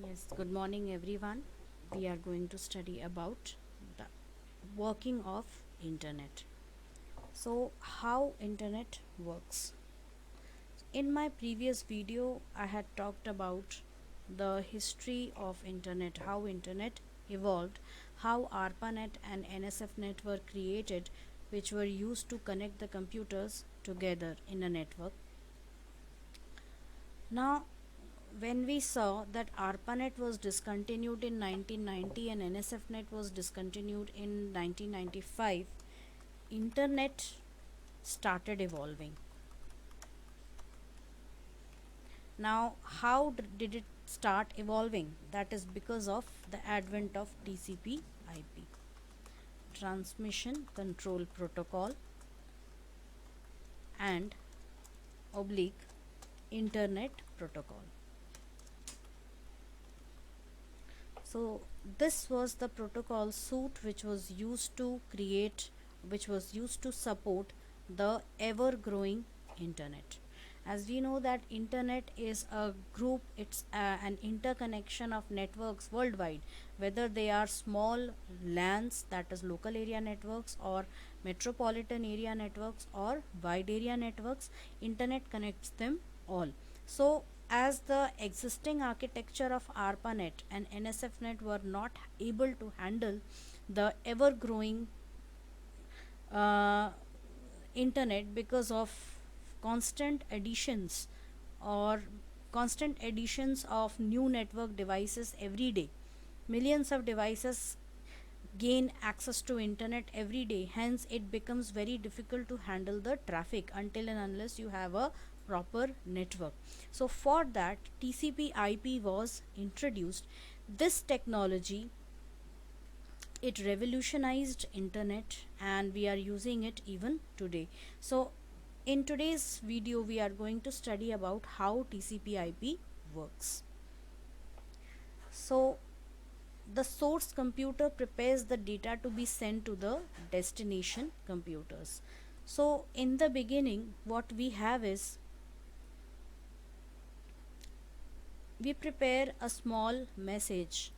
Yes, good morning everyone. We are going to study about the working of internet. So, how internet works. In my previous video, I had talked about the history of internet, how internet evolved, how ARPANET and NSFNet were created, which were used to connect the computers together in a network. Now, when we saw that ARPANET was discontinued in 1990 and NSFNet was discontinued in 1995, internet started evolving. Now, how did it start evolving? That is because of the advent of TCP/IP, Transmission Control Protocol, and oblique Internet Protocol. So this was the protocol suite which was used to support the ever growing internet. As we know that internet is a group, it's an interconnection of networks worldwide, whether they are small LANs, that is local area networks, or metropolitan area networks, or wide area networks. Internet connects them all. So as the existing architecture of ARPANET and NSFNet were not able to handle the ever growing uh, internet because of constant additions or constant additions of new network devices every day. Millions of devices gain access to internet every day, hence it becomes very difficult to handle the traffic until and unless you have a proper network. So for that, TCP IP was introduced. This technology, it revolutionized internet and we are using it even today. So in today's video we are going to study about how TCP IP works. So the source computer prepares the data to be sent to the destination computers. So in the beginning what we have is, we prepare a small message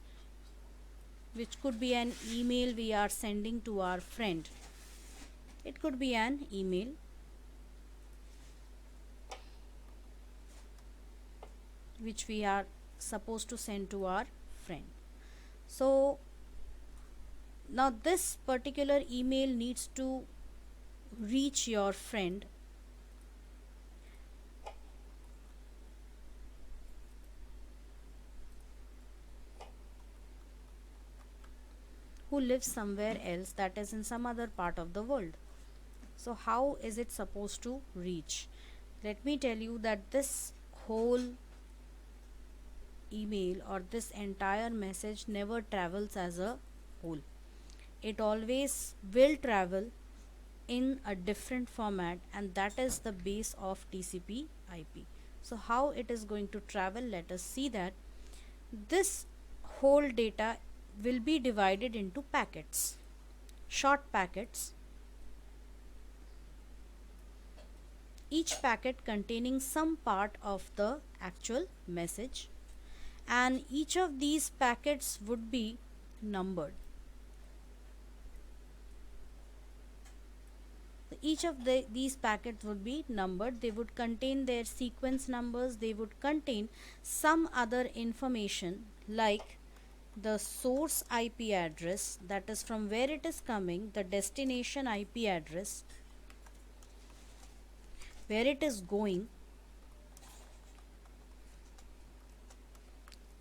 which could be an email we are sending to our friend. It could be an email which we are supposed to send to our friend. So now this particular email needs to reach your friend who lives somewhere else, that is in some other part of the world. So how is it supposed to reach? Let me tell you that this whole email or this entire message never travels as a whole. It always will travel in a different format, and that is the base of TCP IP. So how it is going to travel, let us see that. This whole data will be divided into packets, short packets, each packet containing some part of the actual message, and each of these packets would be numbered. Each of these packets would be numbered. They would contain their sequence numbers, they would contain some other information like the source IP address, that is from where it is coming, the destination IP address, where it is going,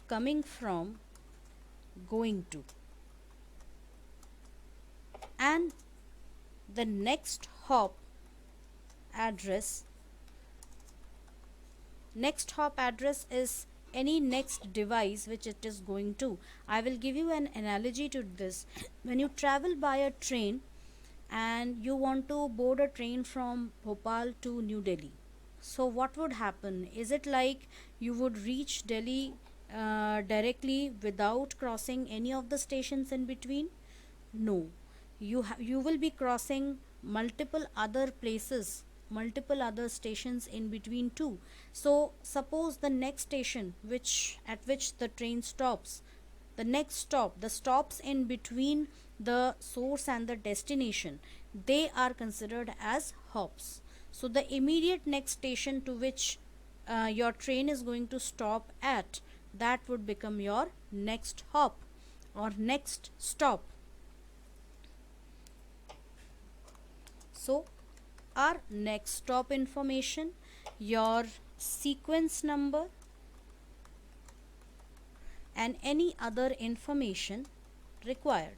coming from, going to, and the address next hop address is any next device which it is going to. I will give you an analogy to this. When you travel by a train and you want to board a train from Bhopal to New Delhi, so what would happen? Is it like you would reach Delhi directly without crossing any of the stations in between? No, you will be crossing multiple other places multiple other stations in between too. So suppose the next station which at which the train stops, the next stop, the stops in between the source and the destination, they are considered as hops. So the immediate next station to which your train is going to stop at, that would become your next hop or next stop. So our next stop information, your sequence number, and any other information required.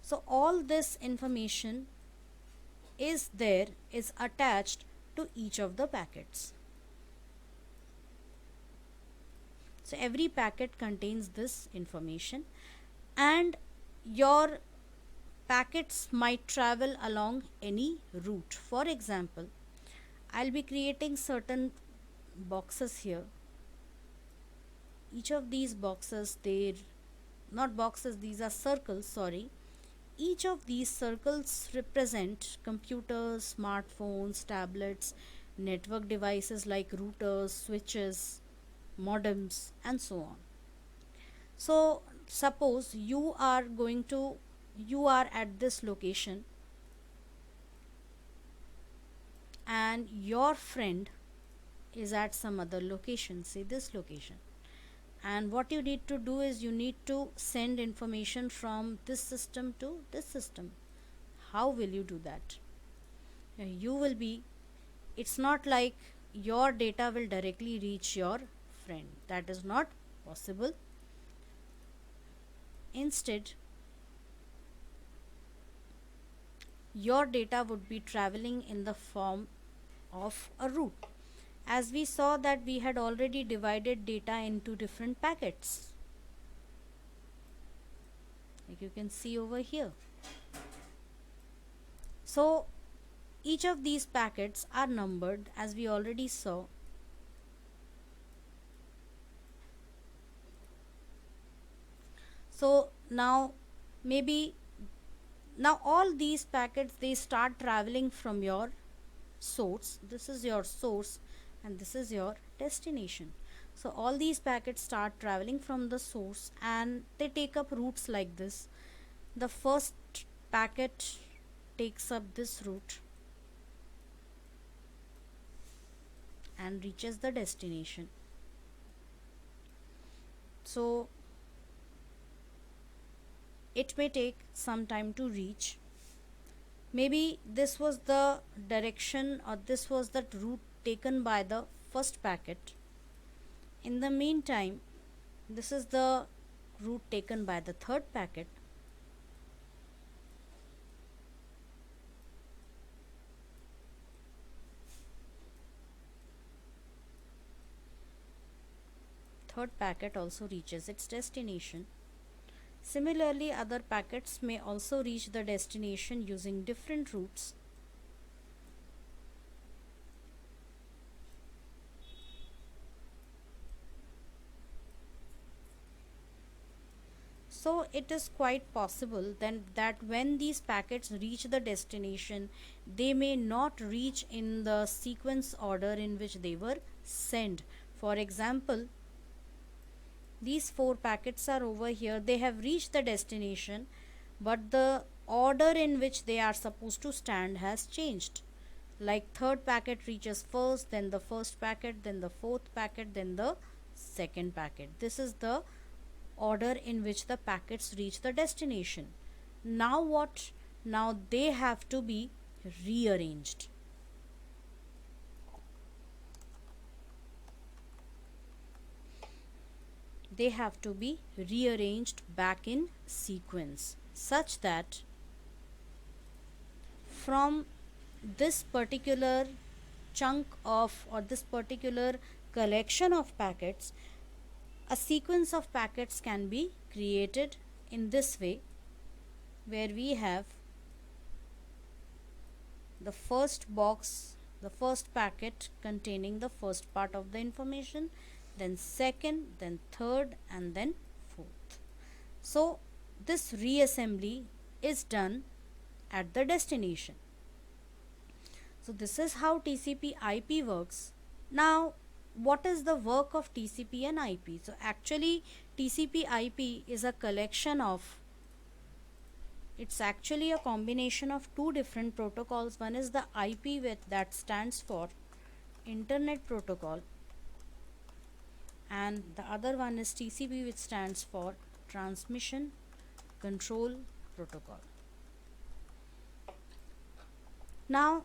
So all this information is attached to each of the packets. So every packet contains this information, and your packets might travel along any route. For example, I'll be creating certain boxes here. Each of these boxes, they're not boxes, these are circles, sorry. Each of these circles represent computers, smartphones, tablets, network devices like routers, switches, modems, and so on. So suppose you are at this location and your friend is at some other location, say this location. And what you need to do is you need to send information from this system to this system. How will you do that? You will be, it's not like your data will directly reach your friend. That is not possible. Instead, your data would be traveling in the form of a route. As we saw that we had already divided data into different packets, like you can see over here. So each of these packets are numbered, as we already saw. So now maybe now all these packets, they start traveling from your source. This is your source and this is your destination. So all these packets start traveling from the source and they take up routes like this. The first packet takes up this route and reaches the destination. So it may take some time to reach. Maybe this was the direction or this was the route taken by the first packet. In the meantime, this is the route taken by the third packet. Third packet also reaches its destination. Similarly, other packets may also reach the destination using different routes. So it is quite possible then that when these packets reach the destination, they may not reach in the sequence order in which they were sent. For example, these four packets are over here. They have reached the destination, but the order in which they are supposed to stand has changed. Like third packet reaches first, then the first packet, then the fourth packet, then the second packet. This is the order in which the packets reach the destination. Now what? Now they have to be rearranged. They have to be rearranged back in sequence such that from this particular chunk of or this particular collection of packets, a sequence of packets can be created in this way, where we have the first box, the first packet containing the first part of the information, then second, then third, and then fourth. So this reassembly is done at the destination. So this is how TCP IP works. Now, what is the work of TCP and IP? So actually TCP IP is a collection of, it's actually a combination of two different protocols. One is the IP, with that stands for Internet Protocol, and the other one is TCP, which stands for Transmission Control Protocol. Now,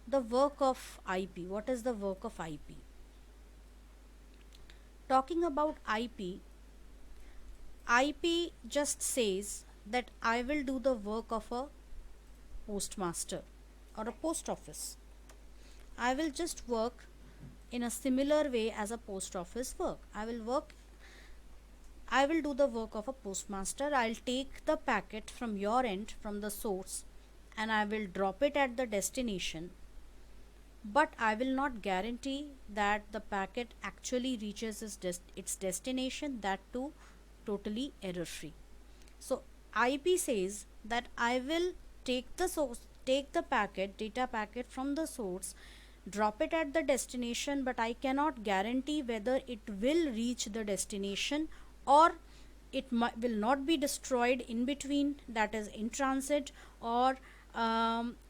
the work of IP. What is the work of IP? Talking about IP just says that I will do the work of a postmaster or a post office. I will just work in a similar way as a post office work. I will do the work of a postmaster. I'll take the packet from your end, from the source, and I will drop it at the destination. But I will not guarantee that the packet actually reaches its destination, that too totally error free. So IP says that I will take the source, take the packet, data packet from the source, drop it at the destination, but I cannot guarantee whether it will reach the destination or it will not be destroyed in between, that is in transit, or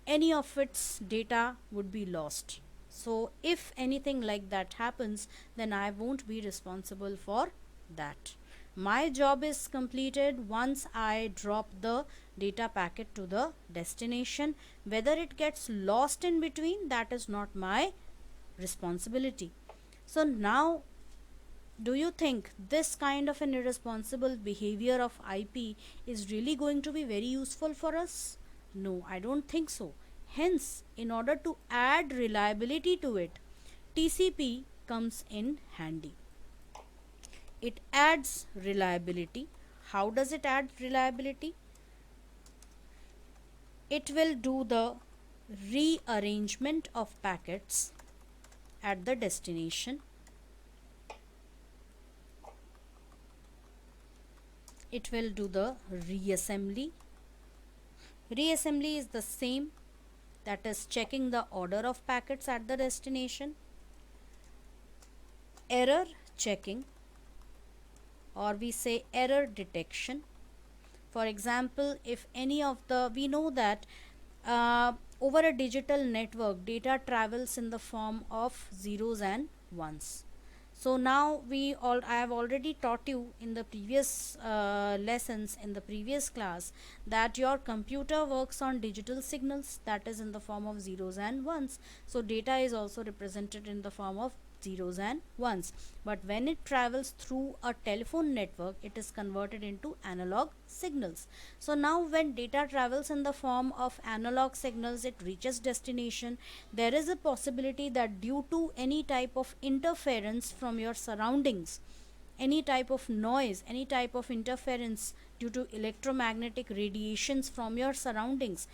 any of its data would be lost. So if anything like that happens, then I won't be responsible for that. My job is completed once I drop the data packet to the destination. Whether it gets lost in between, that is not my responsibility. So now, do you think this kind of an irresponsible behavior of IP is really going to be very useful for us? No, I don't think so. Hence, in order to add reliability to it, TCP comes in handy. It adds reliability. How does it add reliability? It will do the rearrangement of packets at the destination. It will do the reassembly. Reassembly is the same, that is checking the order of packets at the destination. Error checking, or we say error detection. For example, if any of the, we know that over a digital network, data travels in the form of zeros and ones. So now I have already taught you in the previous lessons, in the previous class, that your computer works on digital signals, that is in the form of zeros and ones. So data is also represented in the form of zeros and ones, but when it travels through a telephone network, it is converted into analog signals. So now when data travels in the form of analog signals, it reaches destination. There is a possibility that due to any type of interference from your surroundings, any type of noise, any type of interference due to electromagnetic radiations from your surroundings,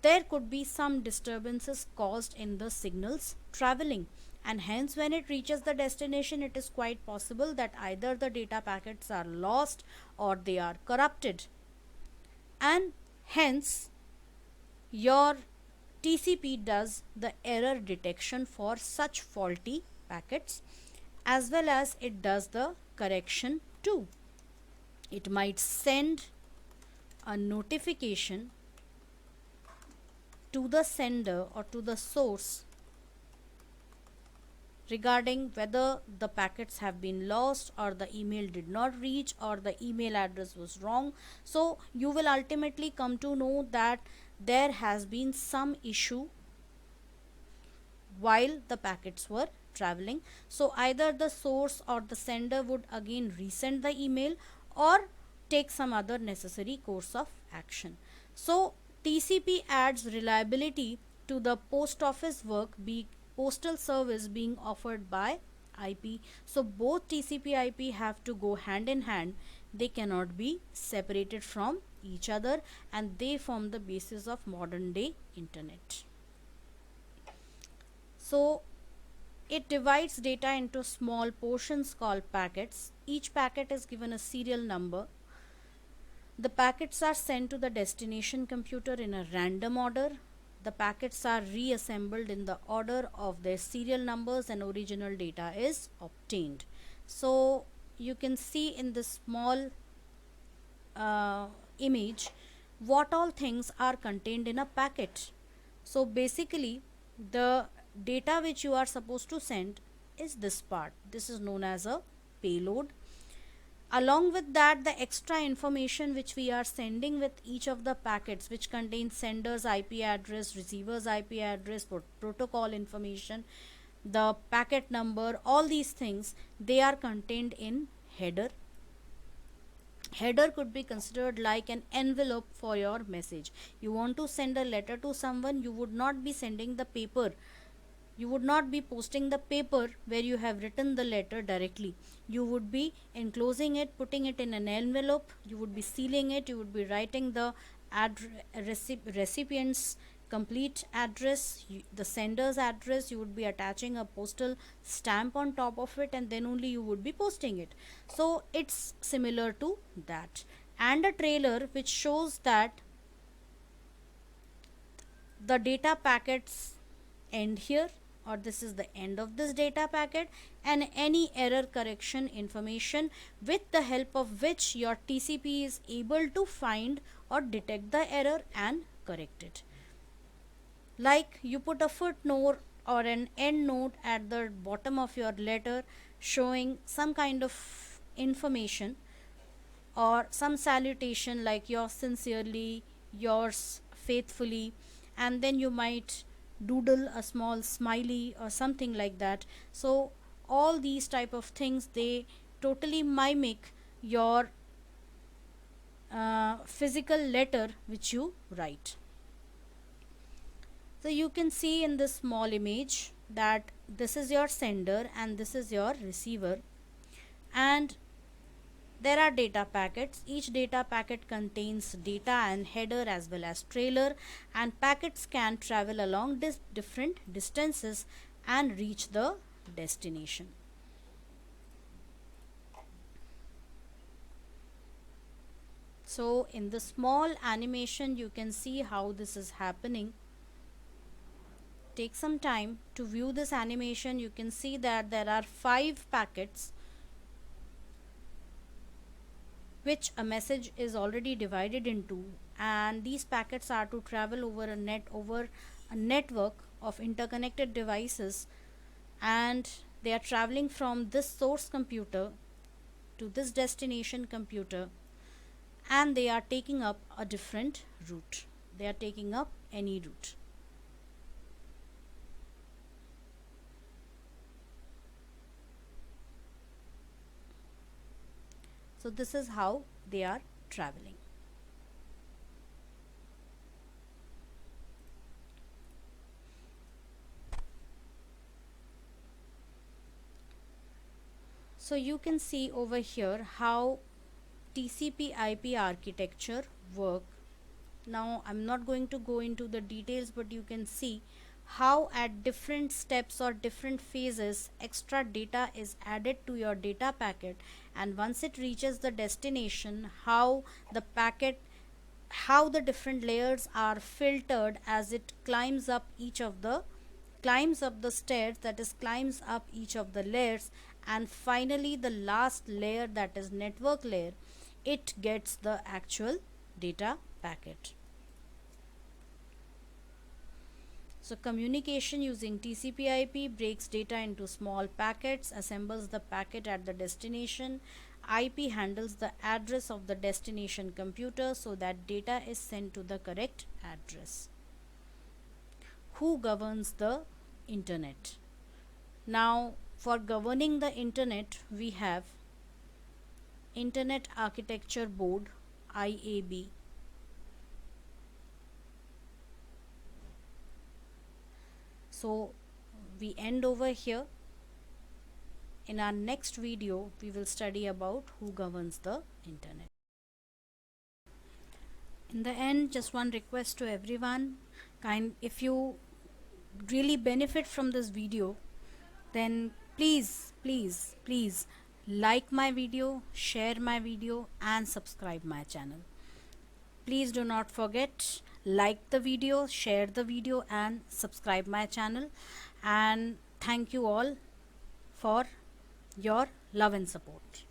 there could be some disturbances caused in the signals traveling, and hence when it reaches the destination, it is quite possible that either the data packets are lost or they are corrupted, and hence your TCP does the error detection for such faulty packets, as well as it does the correction too. It might send a notification to the sender or to the source regarding whether the packets have been lost, or the email did not reach, or the email address was wrong. So you will ultimately come to know that there has been some issue while the packets were traveling. So either the source or the sender would again resend the email or take some other necessary course of action. So TCP adds reliability to the post office work, be postal service being offered by IP. So both TCP IP have to go hand in hand. They cannot be separated from each other, and they form the basis of modern day internet. So it divides data into small portions called packets. Each packet is given a serial number. The packets are sent to the destination computer in a random order. the packets are reassembled in the order of their serial numbers and original data is obtained. So you can see in this small uh, image what all things are contained in a packet. So basically the data which you are supposed to send is this part. This is known as a payload. Along with that, the extra information which we are sending with each of the packets, which contains sender's IP address, receiver's IP address, protocol information, the packet number, all these things, they are contained in header. Header could be considered like an envelope for your message. You want to send a letter to someone, you would not be sending the paper, you would not be posting the paper where you have written the letter directly. You would be enclosing it, putting it in an envelope, you would be sealing it, you would be writing the recipient's complete address, the sender's address, you would be attaching a postal stamp on top of it, and then only you would be posting it. So it's similar to that. And a trailer which shows that the data packets end here, or this is the end of this data packet, and any error correction information with the help of which your TCP is able to find or detect the error and correct it. Like you put a footnote or an end note at the bottom of your letter showing some kind of information or some salutation like yours sincerely, yours faithfully, and then you might doodle a small smiley or something like that. So all these type of things, they totally mimic your physical letter which you write. So you can see in this small image that this is your sender and this is your receiver, and there are data packets. Each data packet contains data and header as well as trailer, and packets can travel along different distances and reach the destination. So in the small animation you can see how this is happening. Take some time to view this animation. You can see that there are 5 packets which a message is already divided into, and these packets are to travel over a network of interconnected devices, and they are traveling from this source computer to this destination computer, and they are taking up a different route. They are taking up any route. So this is how they are traveling. So you can see over here how TCP IP architecture work. Now I'm not going to go into the details, but you can see how at different steps or different phases extra data is added to your data packet, and once it reaches the destination, how the packet, how the different layers are filtered as it climbs up the stairs, that is climbs up each of the layers, and finally the last layer, that is network layer, it gets the actual data packet. So communication using TCP IP breaks data into small packets, assembles the packet at the destination. IP handles the address of the destination computer so that data is sent to the correct address. Who governs the internet? Now, for governing the internet, we have Internet Architecture Board, IAB. So we end over here. In our next video, we will study about who governs the internet. In the end, just one request to everyone. If you really benefit from this video, then please like my video, share my video, and subscribe my channel. Please do not forget, like the video, share the video, and subscribe my channel. And thank you all for your love and support.